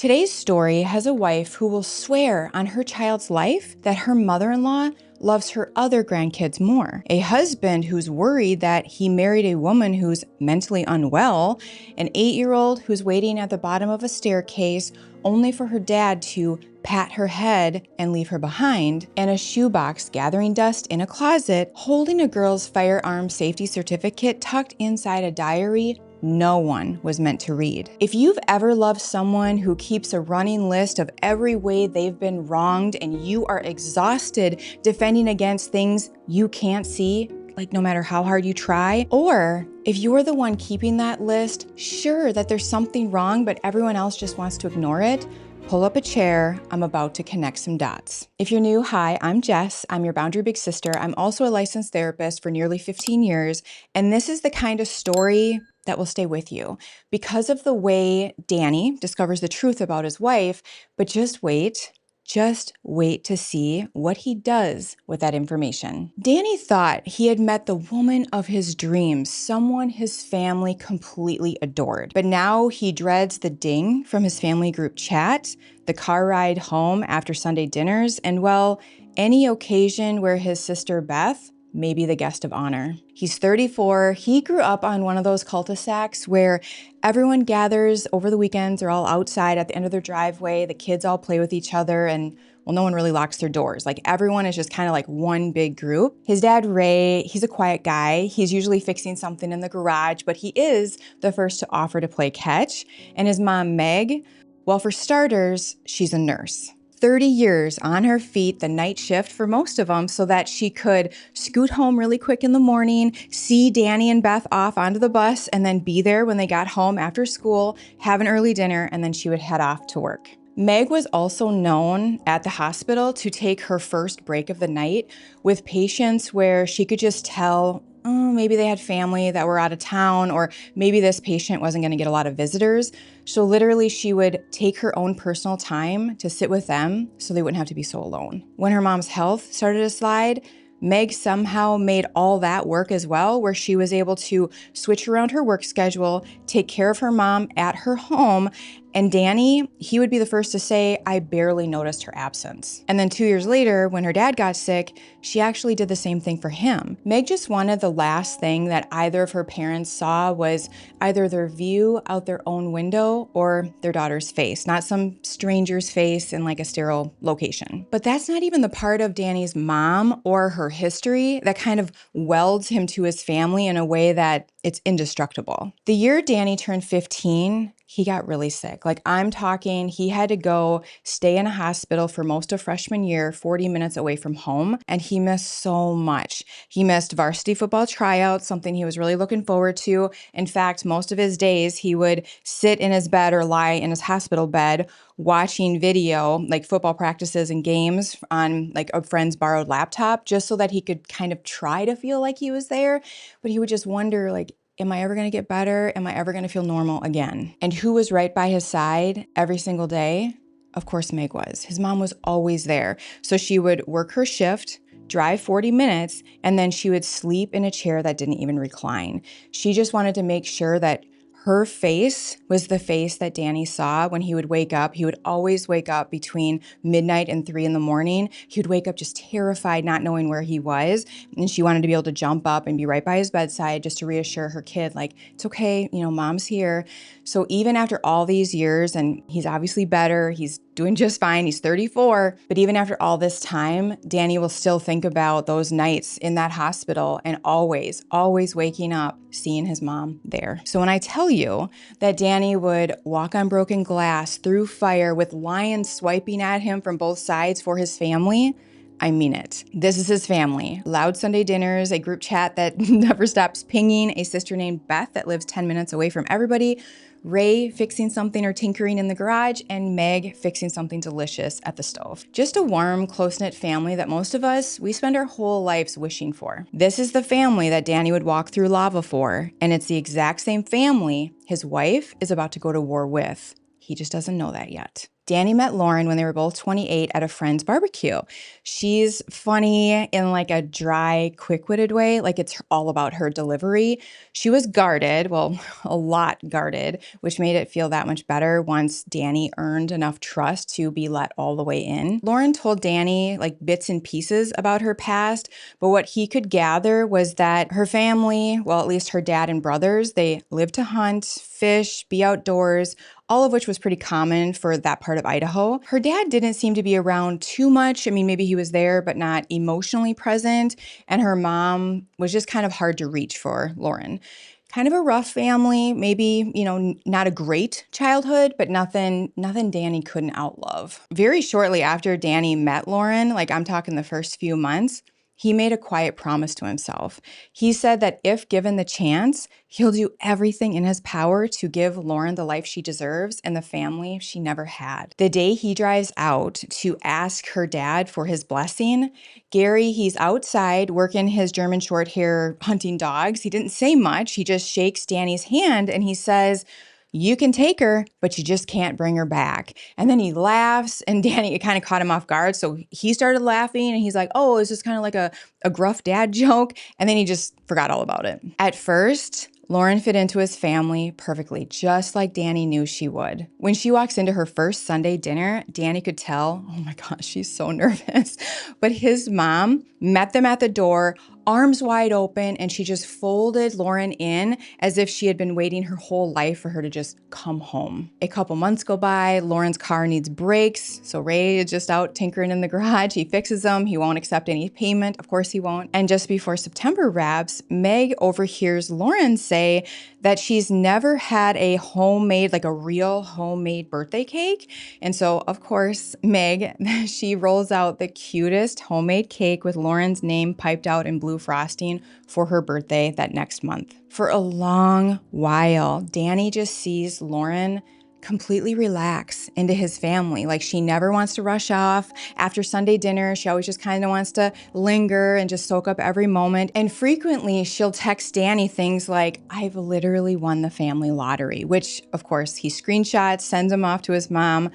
Today's story has a wife who will swear on her child's life that her mother-in-law loves her other grandkids more. A husband who's worried that he married a woman who's mentally unwell, an 8-year-old who's waiting at the bottom of a staircase only for her dad to pat her head and leave her behind, and a shoebox gathering dust in a closet, holding a girl's firearm safety certificate tucked inside a diary no one was meant to read. If you've ever loved someone who keeps a running list of every way they've been wronged and you are exhausted defending against things you can't see, like no matter how hard you try, or if you're the one keeping that list, sure that there's something wrong but everyone else just wants to ignore it, pull up a chair, I'm about to connect some dots. If you're new, hi, I'm Jess. I'm your boundary big sister. I'm also a licensed therapist for nearly 15 years, and this is the kind of story that will stay with you because of the way Danny discovers the truth about his wife, but just wait to see what he does with that information. Danny thought he had met the woman of his dreams, someone his family completely adored. But now he dreads the ding from his family group chat, the car ride home after Sunday dinners, and well, any occasion where his sister Beth may be the guest of honor. He's 34. He grew up on one of those cul-de-sacs where everyone gathers over the weekends. They're all outside at the end of their driveway. The kids all play with each other and, well, no one really locks their doors. Like everyone is just kind of like one big group. His dad, Ray, he's a quiet guy. He's usually fixing something in the garage, but he is the first to offer to play catch. And his mom, Meg, well, for starters, she's a nurse. 30 years on her feet, the night shift for most of them, so that she could scoot home really quick in the morning, see Danny and Beth off onto the bus, and then be there when they got home after school, have an early dinner, and then she would head off to work. Meg was also known at the hospital to take her first break of the night with patients where she could just tell, maybe they had family that were out of town, or maybe this patient wasn't going to get a lot of visitors. So literally she would take her own personal time to sit with them so they wouldn't have to be so alone. When her mom's health started to slide, Meg somehow made all that work as well, where she was able to switch around her work schedule, take care of her mom at her home, and Danny, he would be the first to say, I barely noticed her absence. And then 2 years later, when her dad got sick, she actually did the same thing for him. Meg just wanted the last thing that either of her parents saw was either their view out their own window or their daughter's face, not some stranger's face in like a sterile location. But that's not even the part of Danny's mom or her history that kind of welds him to his family in a way that it's indestructible. The year Danny turned 15, he got really sick. Like I'm talking, he had to go stay in a hospital for most of freshman year, 40 minutes away from home. And he missed so much. He missed varsity football tryouts, something he was really looking forward to. In fact, most of his days, he would sit in his bed or lie in his hospital bed watching video, like football practices and games on like a friend's borrowed laptop, just so that he could kind of try to feel like he was there. But he would just wonder, like, am I ever going to get better? Am I ever going to feel normal again? And who was right by his side every single day? Of course, Meg was. His mom was always there. So she would work her shift, drive 40 minutes, and then she would sleep in a chair that didn't even recline. She just wanted to make sure that her face was the face that Danny saw when he would wake up. He would always wake up between midnight and 3 in the morning. He would wake up just terrified, not knowing where he was. And she wanted to be able to jump up and be right by his bedside just to reassure her kid, like, it's okay, mom's here. So even after all these years, and he's obviously better, he's doing just fine, he's 34, but even after all this time, Danny will still think about those nights in that hospital and always waking up, seeing his mom there. So when I tell you that Danny would walk on broken glass through fire with lions swiping at him from both sides for his family, I mean it. This is his family. Loud Sunday dinners, a group chat that never stops pinging, a sister named Beth that lives 10 minutes away from everybody, Ray fixing something or tinkering in the garage, and Meg fixing something delicious at the stove. Just a warm, close-knit family that most of us, we spend our whole lives wishing for. This is the family that Danny would walk through lava for, and it's the exact same family his wife is about to go to war with. He just doesn't know that yet. Danny met Lauren when they were both 28 at a friend's barbecue. She's funny in like a dry, quick-witted way, like it's all about her delivery. She was guarded, well, a lot guarded, which made it feel that much better once Danny earned enough trust to be let all the way in. Lauren told Danny like bits and pieces about her past, but what he could gather was that her family, well, at least her dad and brothers, they lived to hunt, fish, be outdoors, all of which was pretty common for that part of Idaho. Her dad didn't seem to be around too much. I mean, maybe he was there, but not emotionally present. And her mom was just kind of hard to reach for Lauren. Kind of a rough family, maybe, not a great childhood, but nothing Danny couldn't outlove. Very shortly after Danny met Lauren, like I'm talking the first few months, he made a quiet promise to himself. He said that if given the chance, he'll do everything in his power to give Lauren the life she deserves and the family she never had. The day he drives out to ask her dad for his blessing, Gary, he's outside working his German short hair hunting dogs. He didn't say much. He just shakes Danny's hand and he says, "You can take her, but you just can't bring her back." And then he laughs, and Danny, it kind of caught him off guard. So he started laughing, and he's like, "Oh, is this kind of like a gruff dad joke?" And then he just forgot all about it. At first, Lauren fit into his family perfectly, just like Danny knew she would. When she walks into her first Sunday dinner, Danny could tell, oh my gosh, she's so nervous. But his mom met them at the door, arms wide open, and she just folded Lauren in as if she had been waiting her whole life for her to just come home. A couple months go by, Lauren's car needs brakes, so Ray is just out tinkering in the garage. He fixes them. He won't accept any payment. Of course he won't. And just before September wraps, Meg overhears Lauren say that she's never had a homemade, like a real homemade birthday cake. And so, of course, Meg, she rolls out the cutest homemade cake with Lauren's name piped out in blue frosting for her birthday that next month. For a long while, Danny just sees Lauren completely relax into his family. Like she never wants to rush off. After Sunday dinner, she always just kind of wants to linger and just soak up every moment. And frequently she'll text Danny things like, "I've literally won the family lottery," which of course he screenshots, sends them off to his mom,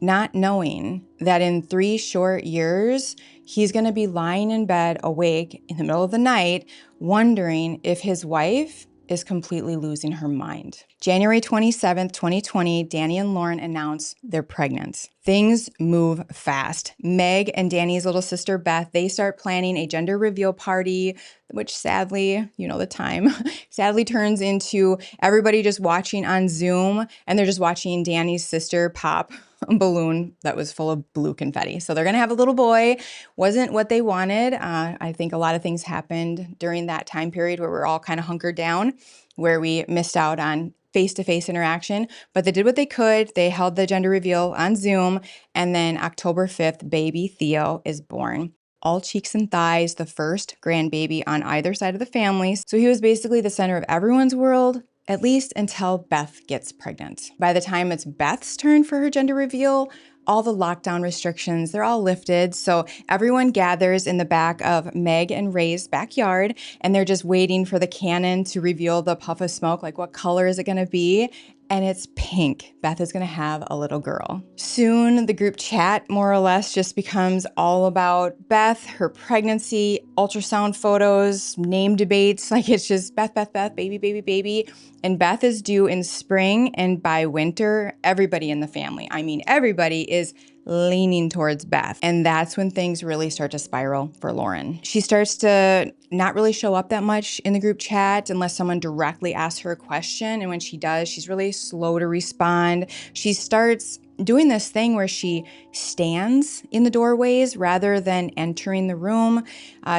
not knowing that in 3 short years, he's going to be lying in bed awake in the middle of the night, wondering if his wife is completely losing her mind. January 27th, 2020, Danny and Lauren announce they're pregnant. Things move fast. Meg and Danny's little sister Beth, they start planning a gender reveal party, which sadly, you know the time, sadly turns into everybody just watching on Zoom, and they're just watching Danny's sister pop a balloon that was full of blue confetti. So they're going to have a little boy. Wasn't what they wanted. I think a lot of things happened during that time period where we're all kind of hunkered down, where we missed out on face-to-face interaction, but they did what they could. They held the gender reveal on Zoom, and then October 5th, baby Theo is born. All cheeks and thighs, the first grandbaby on either side of the family. So he was basically the center of everyone's world, at least until Beth gets pregnant. By the time it's Beth's turn for her gender reveal, all the lockdown restrictions, they're all lifted. So everyone gathers in the back of Meg and Ray's backyard, and they're just waiting for the cannon to reveal the puff of smoke, like what color is it gonna be? And it's pink. Beth is gonna have a little girl. Soon, the group chat more or less just becomes all about Beth, her pregnancy, ultrasound photos, name debates. Like it's just Beth, Beth, Beth, baby, baby, baby. And Beth is due in spring, and by winter, everybody in the family, I mean everybody, is leaning towards Beth. And that's when things really start to spiral for Lauren. She starts to not really show up that much in the group chat unless someone directly asks her a question. And when she does, she's really slow to respond. She starts doing this thing where she stands in the doorways rather than entering the room.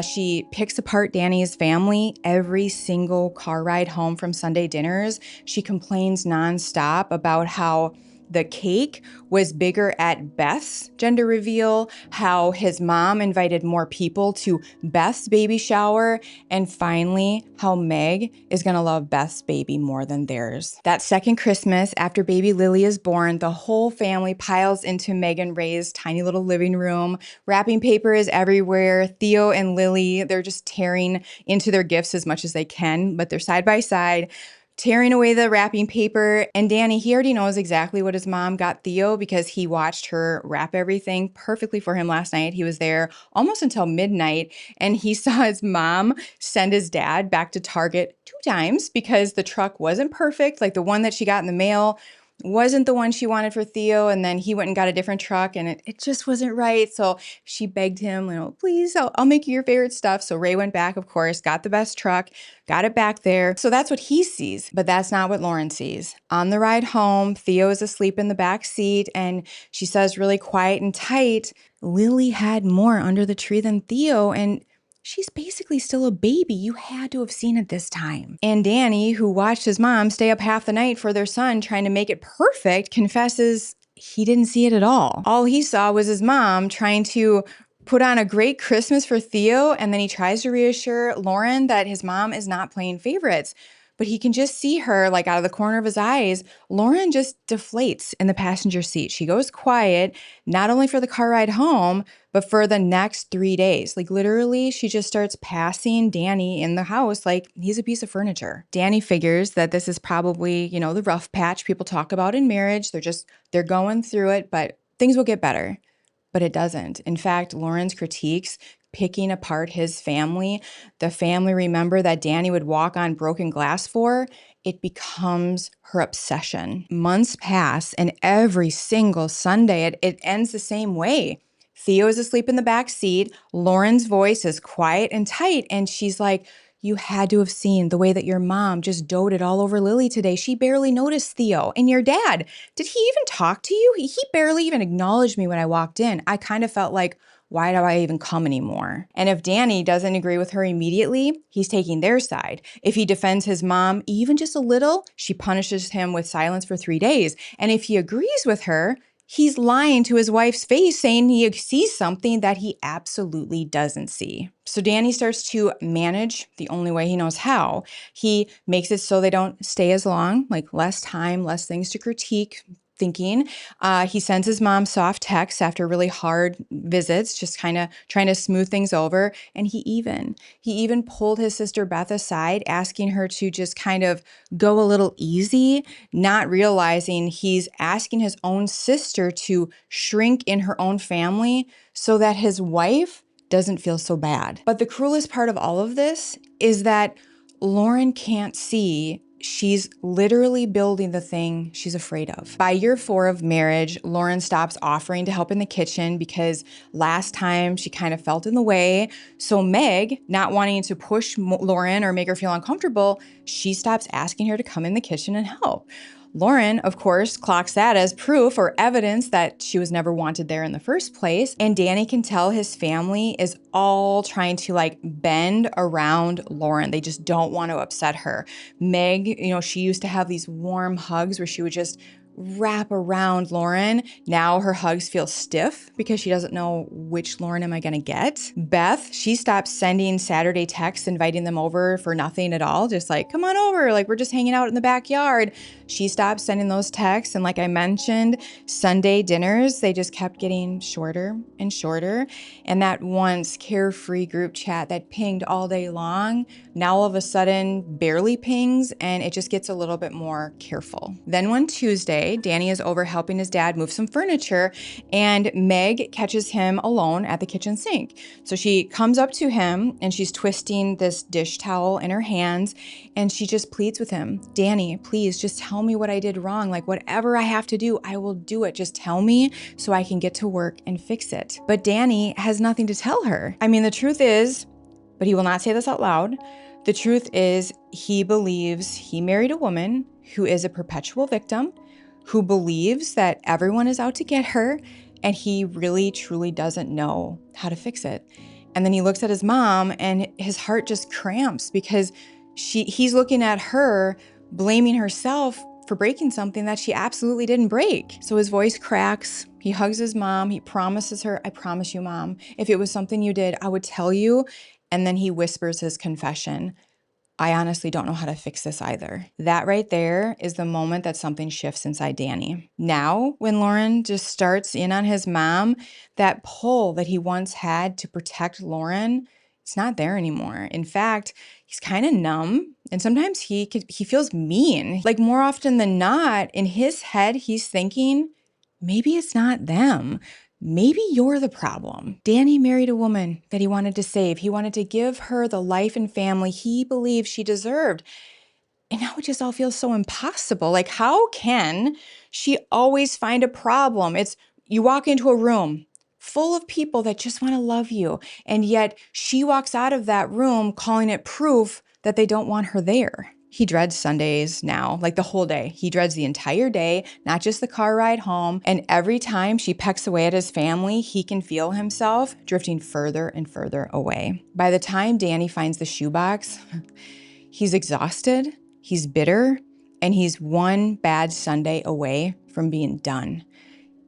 She picks apart Danny's family every single car ride home from Sunday dinners. She complains nonstop about how the cake was bigger at Beth's gender reveal, how his mom invited more people to Beth's baby shower, and finally, how Meg is gonna love Beth's baby more than theirs. That second Christmas, after baby Lily is born, the whole family piles into Meg and Ray's tiny little living room. Wrapping paper is everywhere. Theo and Lily, they're just tearing into their gifts as much as they can, but they're side by side. tearing away the wrapping paper. And Danny, he already knows exactly what his mom got Theo because he watched her wrap everything perfectly for him last night. He was there almost until midnight, and he saw his mom send his dad back to Target 2 times because the truck wasn't perfect. Like the one that she got in the mail wasn't the one she wanted for Theo, and then he went and got a different truck, and it just wasn't right. So she begged him, please, I'll make you your favorite stuff. So Ray went back, of course, got the best truck, got it back there. So that's what he sees, but that's not what Lauren sees. On the ride home, Theo is asleep in the back seat, and she says really quiet and tight, Lily had more under the tree than Theo, and she's basically still a baby. You had to have seen it this time. And Danny, who watched his mom stay up half the night for their son trying to make it perfect, confesses he didn't see it at all. All he saw was his mom trying to put on a great Christmas for Theo, and then he tries to reassure Lauren that his mom is not playing favorites. But he can just see her, like out of the corner of his eyes. Lauren just deflates in the passenger seat. She goes quiet, not only for the car ride home, but for the next 3 days. Like literally, she just starts passing Danny in the house like he's a piece of furniture. Danny figures that this is probably, the rough patch people talk about in marriage. They're going through it, but things will get better. But it doesn't. In fact, Lauren's critiques, picking apart his family, the family, remember, that Danny would walk on broken glass for, it becomes her obsession. Months pass, and every single Sunday, it ends the same way. Theo is asleep in the back seat. Lauren's voice is quiet and tight, and she's like, you had to have seen the way that your mom just doted all over Lily today. She barely noticed Theo. And your dad, did he even talk to you? He barely even acknowledged me when I walked in. I kind of felt like, why do I even come anymore? And if Danny doesn't agree with her immediately, he's taking their side. If he defends his mom even just a little, she punishes him with silence for 3 days. And if he agrees with her, he's lying to his wife's face, saying he sees something that he absolutely doesn't see. So Danny starts to manage the only way he knows how. He makes it so they don't stay as long, like less time, less things to critique, thinking. He sends his mom soft texts after really hard visits, just kind of trying to smooth things over. And he even pulled his sister Beth aside, asking her to just kind of go a little easy, not realizing he's asking his own sister to shrink in her own family so that his wife doesn't feel so bad. But the cruelest part of all of this is that Lauren can't see she's literally building the thing she's afraid of. By year 4 of marriage, Lauren stops offering to help in the kitchen because last time she kind of felt in the way. So Meg, not wanting to push Lauren or make her feel uncomfortable, she stops asking her to come in the kitchen and help. Lauren, of course, clocks that as proof or evidence that she was never wanted there in the first place. And Danny can tell his family is all trying to bend around Lauren. They just don't want to upset her. Meg, she used to have these warm hugs where she would just wrap around Lauren. Now her hugs feel stiff because she doesn't know which Lauren am I going to get. Beth, she stops sending Saturday texts inviting them over for nothing at all. Just like, come on over. Like, we're just hanging out in the backyard. She stopped sending those texts. And like I mentioned, Sunday dinners, they just kept getting shorter and shorter. And that once carefree group chat that pinged all day long, now all of a sudden barely pings, and it just gets a little bit more careful. Then one Tuesday, Danny is over helping his dad move some furniture, and Meg catches him alone at the kitchen sink. So she comes up to him and she's twisting this dish towel in her hands, and she just pleads with him, Danny, please just tell me what I did wrong. Like, whatever I have to do, I will do it. Just tell me so I can get to work and fix it. But Danny has nothing to tell her. I mean, the truth is, but he will not say this out loud, the truth is he believes he married a woman who is a perpetual victim, who believes that everyone is out to get her, and he really, truly doesn't know how to fix it. And then he looks at his mom and his heart just cramps because he's looking at her, blaming herself for breaking something that she absolutely didn't break. So his voice cracks. He hugs his mom. He promises her, I promise you, Mom, if it was something you did, I would tell you. And then he whispers his confession. I honestly don't know how to fix this either. That right there is the moment that something shifts inside Danny. Now, when Lauren just starts in on his mom, that pull that he once had to protect Lauren, It's not there anymore. In fact, he's kind of numb, and sometimes he feels mean. Like more often than not, in his head, he's thinking, maybe it's not them. Maybe you're the problem. Danny married a woman that he wanted to save. He wanted to give her the life and family he believed she deserved. And now it just all feels so impossible. Like, how can she always find a problem? It's you walk into a room full of people that just want to love you, and yet she walks out of that room calling it proof that they don't want her there. He dreads Sundays now, like the whole day. He dreads the entire day, not just the car ride home. And every time she pecks away at his family, he can feel himself drifting further and further away. By the time Danny finds the shoebox, he's exhausted, he's bitter, and he's one bad Sunday away from being done.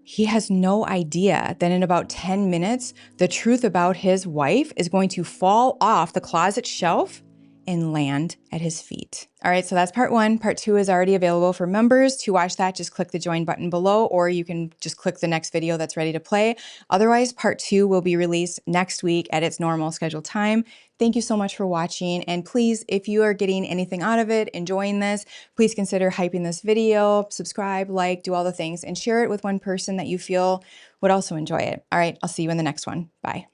He has no idea that in about 10 minutes, the truth about his wife is going to fall off the closet shelf and land at his feet. All right, so that's part 1. Part 2 is already available for members. To watch that, just click the join button below, or you can just click the next video that's ready to play. Otherwise, part 2 will be released next week at its normal scheduled time. Thank you so much for watching. And please, if you are getting anything out of it, enjoying this, please consider hyping this video, subscribe, like, do all the things, and share it with one person that you feel would also enjoy it. All right, I'll see you in the next one. Bye.